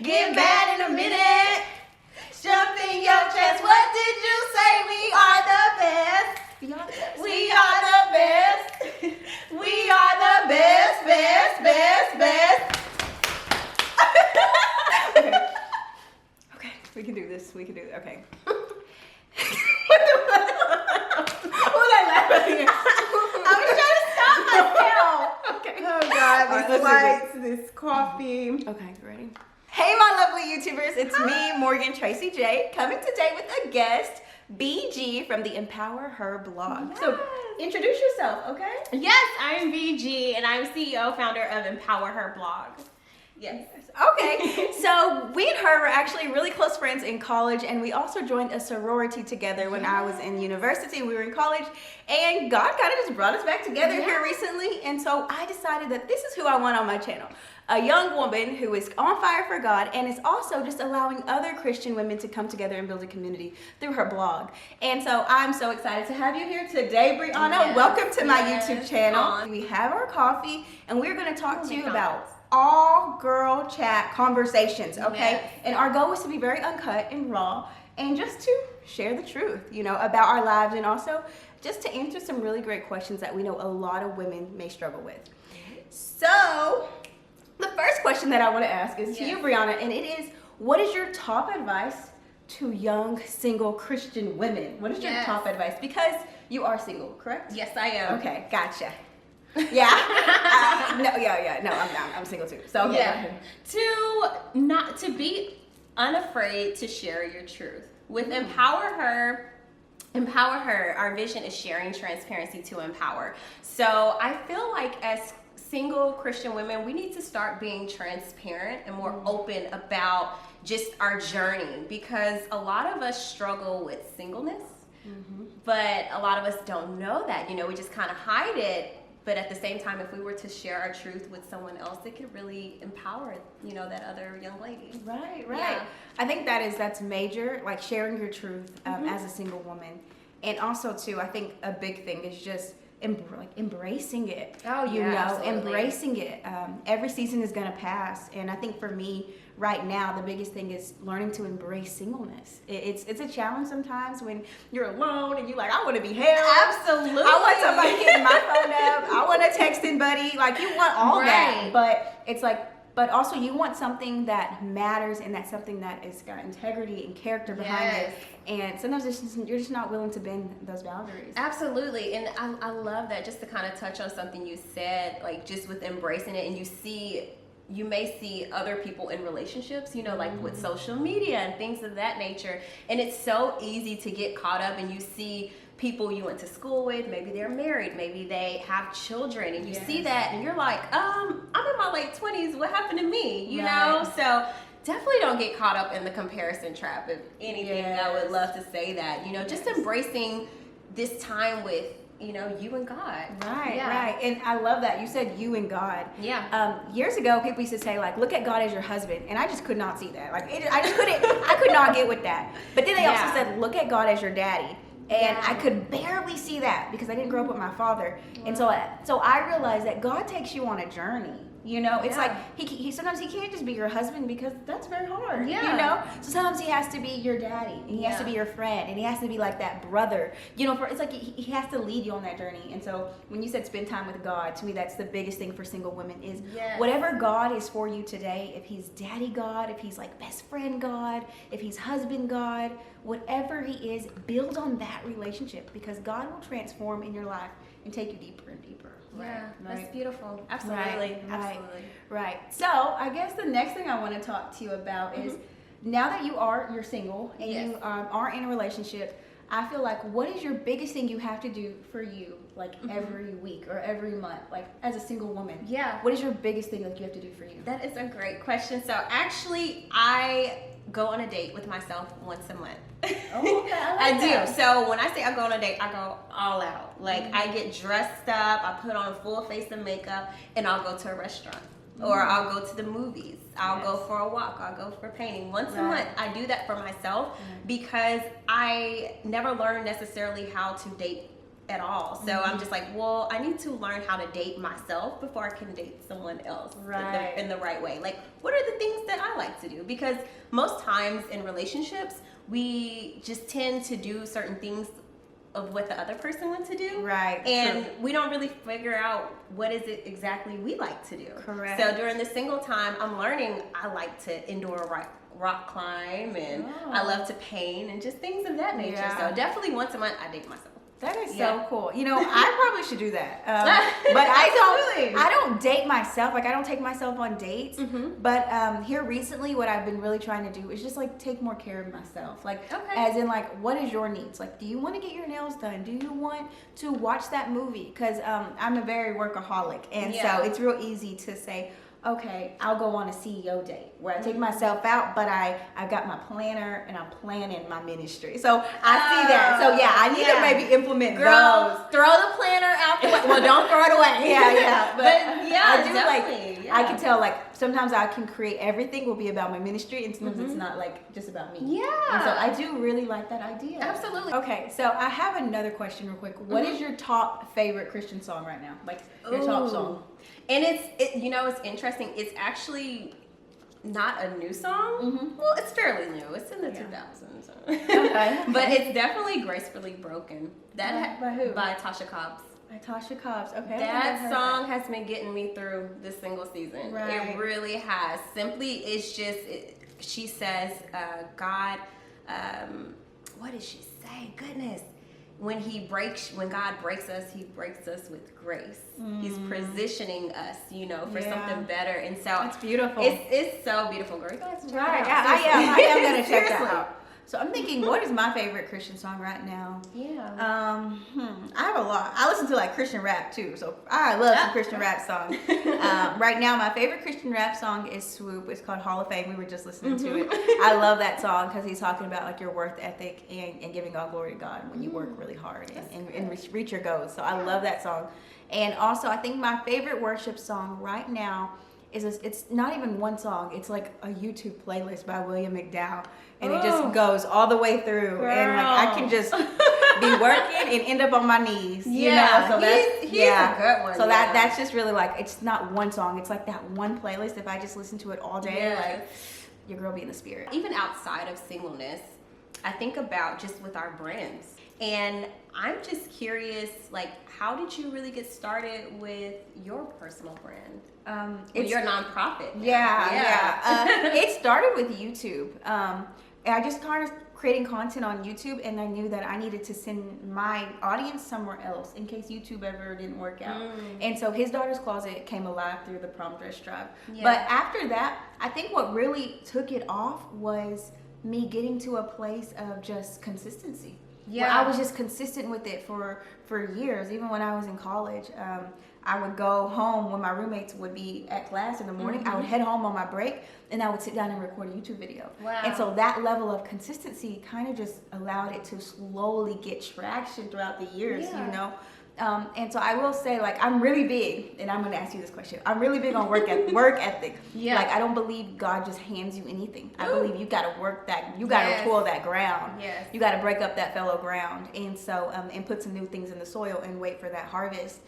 Get mad in a minute. Jump in your chest. What did you say? We are the best. We are the best. We are the best, best, best, best. Okay, we can do this. We can do it. Okay. What was I laughing at? I was trying to stop myself. Okay. Oh God, these lights, this coffee. Okay, ready? Hey, my lovely YouTubers, it's me, Morgan Tracy J, coming today with a guest, BG from the Empower Her blog. Yes. So introduce yourself, okay? Yes, I'm BG and I'm CEO, founder of Empower Her blog. Yes. Okay. So we and her were actually really close friends in college, and we also joined a sorority together when I was in university. We were in college, and God kind of just brought us back together here recently. And so I decided that this is who I want on my channel. A young woman who is on fire for God and is also just allowing other Christian women to come together and build a community through her blog. And so I'm so excited to have you here today, Brianna. Yes. Welcome to my YouTube channel. We have our coffee, and we're going to talk to you about all girl chat conversations, okay? Yes. And our goal is to be very uncut and raw and just to share the truth, you know, about our lives, and also just to answer some really great questions that we know a lot of women may struggle with. So the first question that I want to ask is to you, Brianna, and it is, what is your top advice to young single Christian women? What is your top advice? Because you are single, correct? Yes, I am. Okay, gotcha. Yeah. I'm single too. So to be unafraid to share your truth. With Empower Her, our vision is sharing transparency to empower. So I feel like as single Christian women, we need to start being transparent and more open about just our journey, because a lot of us struggle with singleness, but a lot of us don't know that. You know, we just kind of hide it. But at the same time, if we were to share our truth with someone else, it could really empower, you know, that other young lady. Right. Yeah. I think that's major, like sharing your truth as a single woman. And also, too, I think a big thing is just embracing it. Oh, yeah, absolutely. Embracing it. Every season is going to pass. And I think for me, right now, the biggest thing is learning to embrace singleness. It's a challenge sometimes when you're alone and you're like, I want to be held. Absolutely. I want somebody getting my phone up. I want a texting buddy. Like, you want all that. But it's like, but also you want something that matters, and that's something that has got integrity and character behind it. And sometimes you're just not willing to bend those boundaries. Absolutely. And I love that. Just to kind of touch on something you said, like just with embracing it, and you may see other people in relationships, you know, like with social media and things of that nature. And it's so easy to get caught up, and you see people you went to school with, maybe they're married, maybe they have children, and you see that and you're like, I'm in my late 20s, what happened to me? You know? So definitely don't get caught up in the comparison trap. If anything, I would love to say that, you know, just embracing this time with, you know, you and God. Right. And I love that. You said you and God. Yeah. Years ago, people used to say, like, look at God as your husband. And I just could not see that. Like, I could not get with that. But then they also said, look at God as your daddy. And I could barely see that because I didn't grow up with my father. And so I realized that God takes you on a journey. You know, it's like he sometimes he can't just be your husband, because that's very hard. You know, so sometimes he has to be your daddy, and he has to be your friend, and he has to be like that brother. You know, it's like he has to lead you on that journey. And so when you said spend time with God, to me that's the biggest thing for single women is whatever God is for you today. If he's daddy God, if he's like best friend God, if he's husband God, whatever he is, build on that relationship, because God will transform in your life and take you deeper and deeper. That's beautiful. Absolutely. Right. So I guess the next thing I want to talk to you about is, now that you're single and you are in a relationship, I feel like, what is your biggest thing you have to do for you, like every week or every month, like as a single woman? What is your biggest thing that you have to do for you? That is a great question. So actually, I go on a date with myself once a month. Oh, okay. I do. So when I say I go on a date, I go all out. Like I get dressed up, I put on a full face of makeup, and I'll go to a restaurant. Or I'll go to the movies. I'll go for a walk. I'll go for painting. Once a month, I do that for myself because I never learned necessarily how to date at all. So I'm just like, well, I need to learn how to date myself before I can date someone else in the right way. Like, what are the things that I like to do? Because most times in relationships, we just tend to do certain things of what the other person wants to do. Right. And we don't really figure out what is it exactly we like to do. Correct. So during the single time, I'm learning I like to indoor rock climb, and I love to paint and just things of that nature. Yeah. So definitely once a month, I date myself. That is so cool. You know, I probably should do that. But I don't date myself. Like, I don't take myself on dates. But here recently, what I've been really trying to do is just like take more care of myself. Like, as in, like, what is your needs? Like, do you want to get your nails done? Do you want to watch that movie? Because I'm a very workaholic, and so it's real easy to say, okay, I'll go on a CEO date where I take myself out, but I've got my planner and I'm planning my ministry. So I see that. So yeah, I need to maybe implement those. Throw the planner out the way. Well, don't throw it away. Yeah. But yeah, I do definitely. I can tell, like, sometimes I can create everything will be about my ministry, and sometimes it's not, like, just about me. Yeah. And so I do really like that idea. Absolutely. Okay, so I have another question real quick. What is your top favorite Christian song right now? Like, your top song? And it's interesting. It's actually not a new song. Well, it's fairly new. It's in the 2000s. Okay. But it's definitely Gracefully Broken. By who? By Tasha Cobbs. By Tasha Cobbs. Okay. That song has been getting me through this single season. Right. It really has. Simply, it's just, she says, God, what did she say? Goodness. When God breaks us, he breaks us with grace. He's positioning us, for something better. And so that's beautiful. It's so beautiful, girl. You guys check it out. I am gonna check that out. So I'm thinking, what is my favorite Christian song right now? Yeah. I have a lot. I listen to like Christian rap too, so I love some Christian rap songs. Right now, my favorite Christian rap song is Swoop. It's called Hall of Fame. We were just listening to it. I love that song because he's talking about like your work ethic and giving all glory to God when you work really hard and reach your goals. So I love that song. And also, I think my favorite worship song right now it's not even one song. It's like a YouTube playlist by William McDowell, and it just goes all the way through. Girl. And like I can just be working and end up on my knees. Yeah, so he's a good one. So that's just really like, it's not one song. It's like that one playlist. If I just listen to it all day, like your girl be in the spirit. Even outside of singleness, I think about just with our brands. And I'm just curious, like, how did you really get started with your personal brand? It's your nonprofit. It started with YouTube. And I just started creating content on YouTube, and I knew that I needed to send my audience somewhere else in case YouTube ever didn't work out. And so His Daughter's Closet came alive through the prom dress drive. But after that, I think what really took it off was me getting to a place of just consistency. Where I was just consistent with it for years. Even when I was in college, I would go home when my roommates would be at class in the morning. I would head home on my break, and I would sit down and record a YouTube video. Wow. And so that level of consistency kind of just allowed it to slowly get traction throughout the years, And so I will say, like, I'm really big, and I'm going to ask you this question. I'm really big on work ethic. Like, I don't believe God just hands you anything. I believe you got to work that, you got to toil that ground. You got to break up that fallow ground. And so, and put some new things in the soil and wait for that harvest.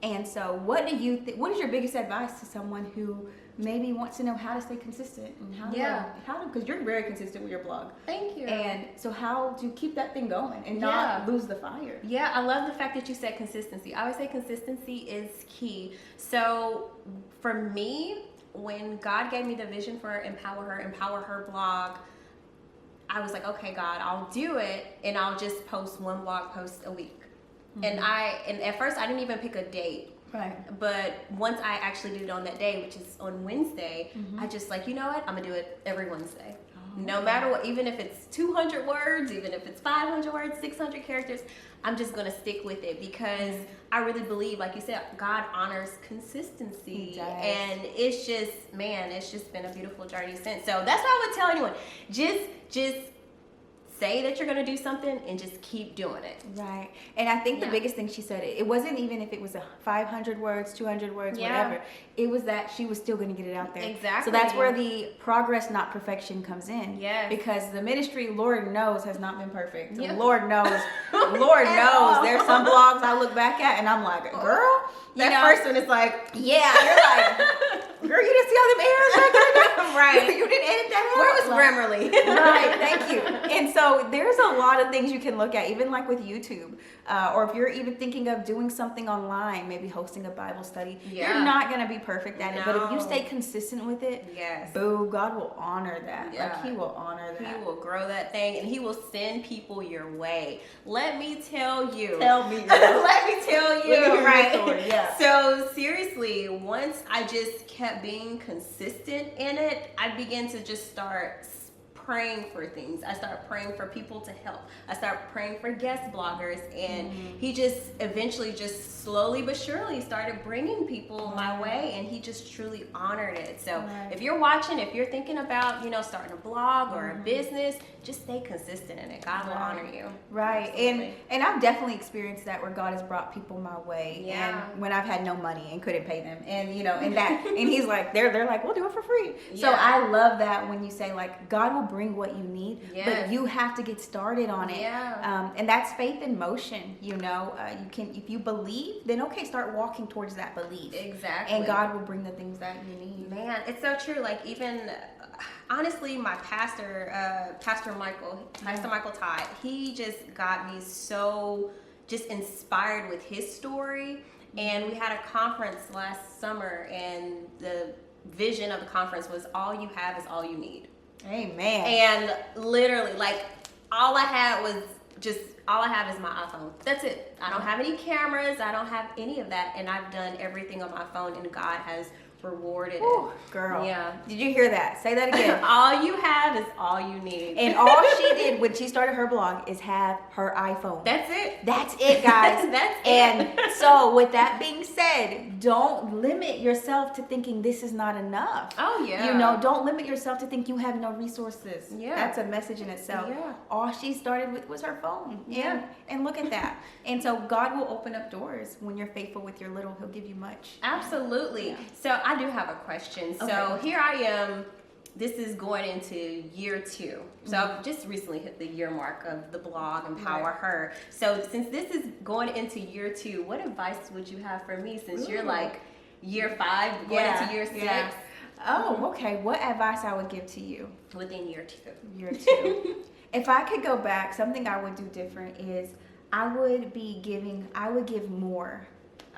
And so what do you what is your biggest advice to someone who maybe wants to know how to stay consistent and how to, because you're very consistent with your blog. Thank you. And so how to keep that thing going and not lose the fire. Yeah, I love the fact that you said consistency. I always say consistency is key. So for me, when God gave me the vision for Empower Her blog, I was like, okay, God, I'll do it, and I'll just post one blog post a week. And at first I didn't even pick a date. Right. But once I actually did it on that day, which is on Wednesday, I just like, you know what? I'm going to do it every Wednesday. No matter what, even if it's 200 words, even if it's 500 words, 600 characters, I'm just going to stick with it because I really believe, like you said, God honors consistency. He does. And it's just, man, it's just been a beautiful journey since. So that's what I would tell anyone. Just say that you're going to do something and just keep doing it. Right. And I think the biggest thing she said, it wasn't even if it was 500 words, 200 words, whatever. It was that she was still going to get it out there. Exactly. So that's where the progress, not perfection, comes in. Yes. Because the ministry, Lord knows, has not been perfect. Yeah. Lord knows. Lord knows. There's some blogs I look back at and I'm like, girl, that first one is like, yeah, you're like, girl, you didn't see all them errors back there? Right. You didn't edit that out? Where was Grammarly? Right, thank you. And so there's a lot of things you can look at, even like with YouTube, or if you're even thinking of doing something online, maybe hosting a Bible study. You're not going to be perfect at it, but if you stay consistent with it, boo, God will honor that. Like, he will honor that. He will grow that thing, and he will send people your way. Let me tell you. Tell me. Let me tell you. Right. Yeah. So seriously, once I just kept being consistent in it, I began to just start praying for things. I started praying for people to help. I started praying for guest bloggers, and he just eventually just slowly but surely started bringing people my way, and he just truly honored it. So if you're watching, if you're thinking about, starting a blog or a business, just stay consistent in it. God will honor you. Right. And I've definitely experienced that where God has brought people my way. Yeah. And when I've had no money and couldn't pay them. And and that and he's like, they're like, we'll do it for free. So I love that when you say like God will bring what you need, but you have to get started on it. Yeah. And that's faith in motion, you can, if you believe, then okay, start walking towards that belief. Exactly. And God will bring the things that you need. Man, it's so true. Like even honestly, my Pastor Michael Todd, he just got me so just inspired with his story. And we had a conference last summer, and the vision of the conference was all you have is all you need. Amen. And literally, like, all I have is my iPhone. That's it. I don't have any cameras. I don't have any of that. And I've done everything on my phone, and God has rewarded Ooh, it. Girl. Yeah. Did you hear that? Say that again. All you have is all you need. And all she did when she started her blog is have her iPhone. That's it. That's it, guys. That's it. And so with that being said, don't limit yourself to thinking this is not enough. Oh, yeah. Don't limit yourself to think you have no resources. Yeah. That's a message in itself. Yeah. All she started with was her phone. Yeah. And look at that. And so God will open up doors. When you're faithful with your little, he'll give you much. Absolutely. Yeah. So I do have a question. Okay. So here I am. This is going into year 2. So I've just recently hit the year mark of the blog, Empower Her. So since this is going into year 2, what advice would you have for me since you're like year 5, going into year 6? Yeah. Oh, okay. What advice I would give to you? Within year 2. Year 2. If I could go back, something I would do different is I would give more.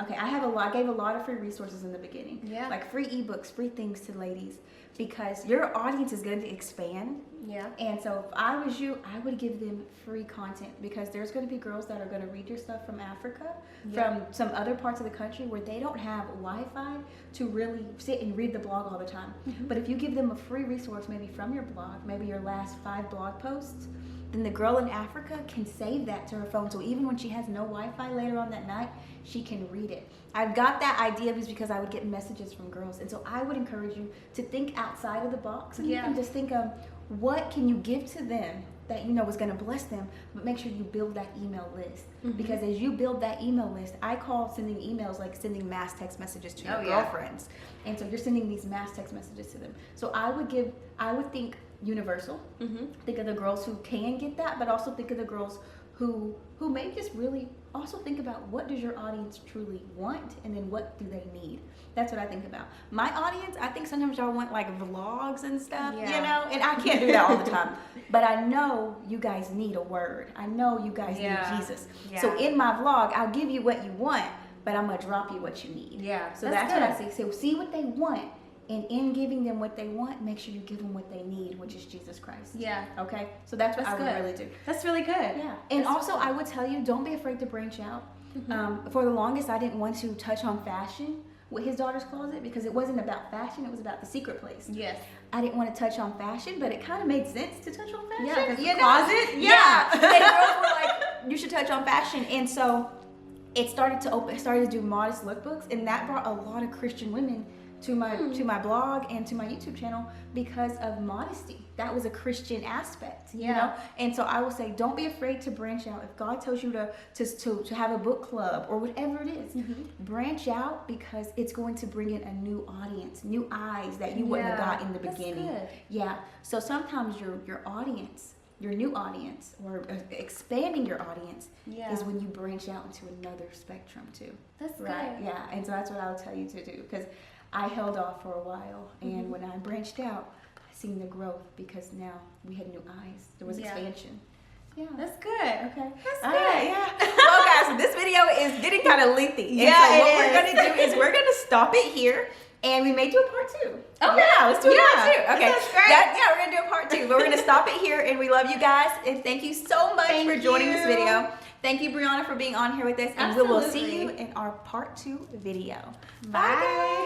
Okay, I gave a lot of free resources in the beginning. Yeah. Like free ebooks, free things to ladies, because your audience is going to expand. Yeah. And so if I was you, I would give them free content, because there's going to be girls that are going to read your stuff from Africa, from some other parts of the country where they don't have Wi-Fi to really sit and read the blog all the time. But if you give them a free resource, maybe from your blog, maybe your last 5 blog posts, then the girl in Africa can save that to her phone. So even when she has no Wi-Fi later on that night, she can read it. I've got that idea because I would get messages from girls. And so I would encourage you to think outside of the box. And you can just think of what can you give to them that is going to bless them, but make sure you build that email list. Because as you build that email list, I call sending emails like sending mass text messages to your girlfriends. And so you're sending these mass text messages to them. So I would think universal. Think of the girls who can get that, but also think of the girls who may just really also think about what does your audience truly want, and then what do they need. That's what I think about. My audience, I think sometimes y'all want like vlogs and stuff, and I can't do that all the time. But I know you guys need a word. I know you guys need Jesus. So in my vlog, I'll give you what you want, but I'm gonna drop you what you need. Yeah. So that's what I say. So see what they want. And in giving them what they want, make sure you give them what they need, which is Jesus Christ. Yeah. Okay? So that's what I would really do. That's really good. Yeah. And also, I would tell you, don't be afraid to branch out. For the longest, I didn't want to touch on fashion with his daughter's closet, because it wasn't about fashion. It was about the secret place. Yes. I didn't want to touch on fashion, but it kind of made sense to touch on fashion. Yeah, the closet. Yeah. And girls were like, you should touch on fashion. And so it started to do modest lookbooks, and that brought a lot of Christian women to my blog and to my YouTube channel because of modesty. That was a Christian aspect, you know? And so I will say, don't be afraid to branch out. If God tells you to have a book club or whatever it is, branch out, because it's going to bring in a new audience, new eyes that you wouldn't have got in the beginning. Good. Yeah. So sometimes your audience, your new audience, or expanding your audience is when you branch out into another spectrum too. That's right. good. Yeah. And so that's what I would tell you to do, because I held off for a while, and when I branched out, I seen the growth, because now we had new eyes. There was expansion. Yeah. That's good. Okay. That's All good. right, yeah. Well, guys, this video is getting kind of lengthy. And Yeah, so what it we're is. going to do is we're going to stop it here. And we may do a part 2. Okay. Yeah, let's do a part 2. Okay. That's great. Yeah, we're going to do a part 2. But we're going to stop it here. And we love you guys. And thank you so much for joining this video. Thank you, Brianna, for being on here with us. And we will see you in our part 2 video. Bye, guys.